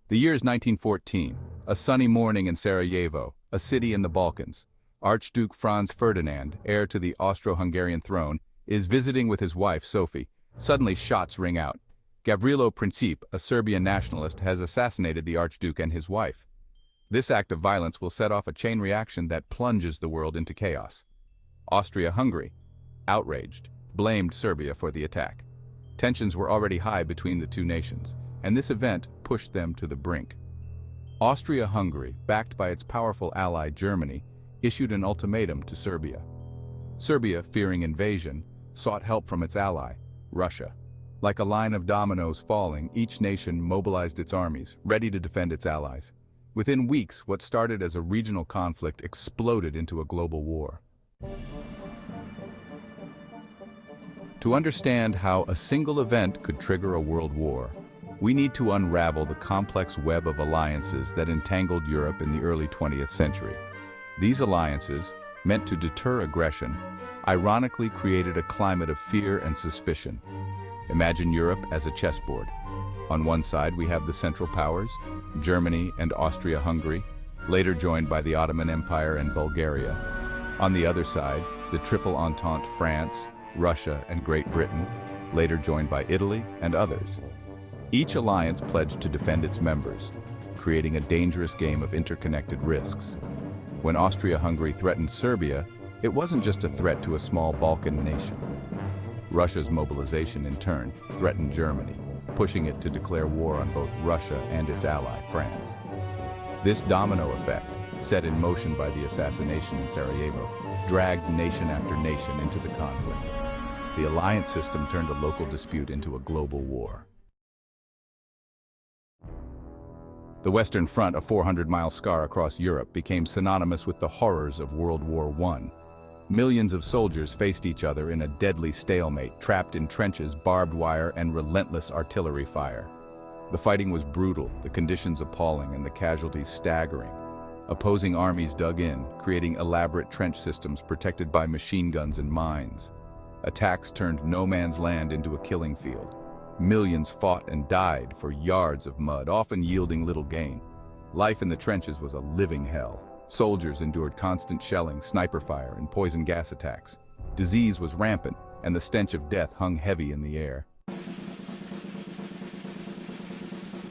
The year is 1914, a sunny morning in Sarajevo, a city in the Balkans. Archduke Franz Ferdinand, heir to the Austro-Hungarian throne, is visiting with his wife, Sophie. Suddenly, shots ring out. Gavrilo Princip, a Serbian nationalist, has assassinated the Archduke and his wife. This act of violence will set off a chain reaction that plunges the world into chaos. Austria-Hungary, outraged, blamed Serbia for the attack. Tensions were already high between the two nations, and this event pushed them to the brink. Austria-Hungary, backed by its powerful ally Germany, issued an ultimatum to Serbia. Serbia, fearing invasion, sought help from its ally, Russia. Like a line of dominoes falling, each nation mobilized its armies, ready to defend its allies. Within weeks, what started as a regional conflict exploded into a global war. To understand how a single event could trigger a world war, we need to unravel the complex web of alliances that entangled Europe in the early 20th century. These alliances, meant to deter aggression, ironically created a climate of fear and suspicion. Imagine Europe as a chessboard. On one side, we have the Central Powers, Germany and Austria-Hungary, later joined by the Ottoman Empire and Bulgaria. On the other side, the Triple Entente France, Russia, and Great Britain, later joined by Italy and others. Each alliance pledged to defend its members, creating a dangerous game of interconnected risks. When Austria-Hungary threatened Serbia, it wasn't just a threat to a small Balkan nation. Russia's mobilization, in turn, threatened Germany, pushing it to declare war on both Russia and its ally, France. This domino effect, set in motion by the assassination in Sarajevo, dragged nation after nation into the conflict. The alliance system turned a local dispute into a global war. The Western Front, a 400-mile scar across Europe, became synonymous with the horrors of World War I. Millions of soldiers faced each other in a deadly stalemate, trapped in trenches, barbed wire, and relentless artillery fire. The fighting was brutal, the conditions appalling, and the casualties staggering. Opposing armies dug in, creating elaborate trench systems protected by machine guns and mines. Attacks turned no man's land into a killing field. Millions fought and died for yards of mud, often yielding little gain. Life in the trenches was a living hell. Soldiers endured constant shelling, sniper fire, and poison gas attacks. Disease was rampant, and the stench of death hung heavy in the air.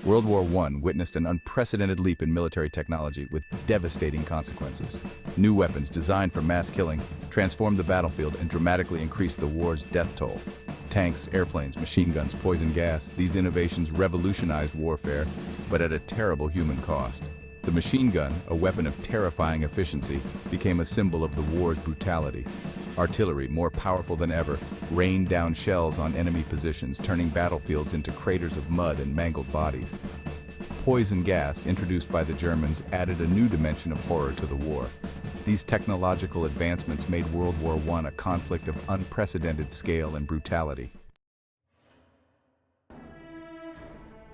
World War I witnessed an unprecedented leap in military technology with devastating consequences. New weapons designed for mass killing transformed the battlefield and dramatically increased the war's death toll. Tanks, airplanes, machine guns, poison gas, these innovations revolutionized warfare, but at a terrible human cost. The machine gun, a weapon of terrifying efficiency, became a symbol of the war's brutality. Artillery, more powerful than ever, rained down shells on enemy positions, turning battlefields into craters of mud and mangled bodies. Poison gas, introduced by the Germans, added a new dimension of horror to the war. These technological advancements made World War I a conflict of unprecedented scale and brutality.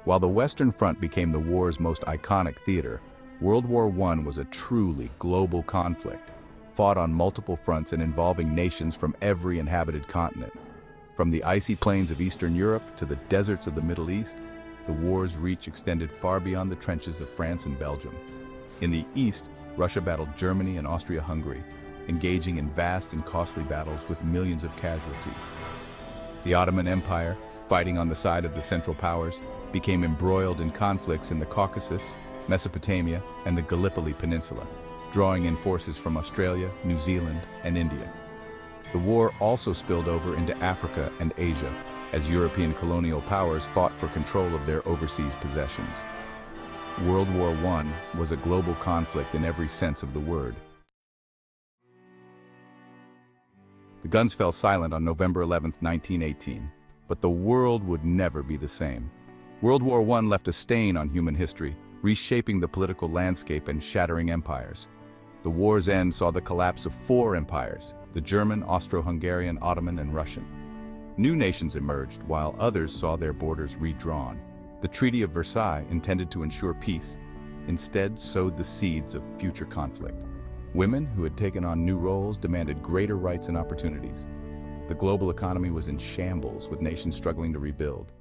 While the Western Front became the war's most iconic theater, World War I was a truly global conflict, fought on multiple fronts and involving nations from every inhabited continent. From the icy plains of Eastern Europe to the deserts of the Middle East, the war's reach extended far beyond the trenches of France and Belgium. In the East, Russia battled Germany and Austria-Hungary, engaging in vast and costly battles with millions of casualties. The Ottoman Empire, fighting on the side of the Central Powers, became embroiled in conflicts in the Caucasus, Mesopotamia, and the Gallipoli Peninsula, drawing in forces from Australia, New Zealand, and India. The war also spilled over into Africa and Asia, as European colonial powers fought for control of their overseas possessions. World War I was a global conflict in every sense of the word. The guns fell silent on November 11, 1918, but the world would never be the same. World War I left a stain on human history, reshaping the political landscape and shattering empires. The war's end saw the collapse of 4 empires: the German, Austro-Hungarian, Ottoman, and Russian. New nations emerged, while others saw their borders redrawn. The Treaty of Versailles, intended to ensure peace, instead sowed the seeds of future conflict. Women, who had taken on new roles, demanded greater rights and opportunities. The global economy was in shambles, with nations struggling to rebuild.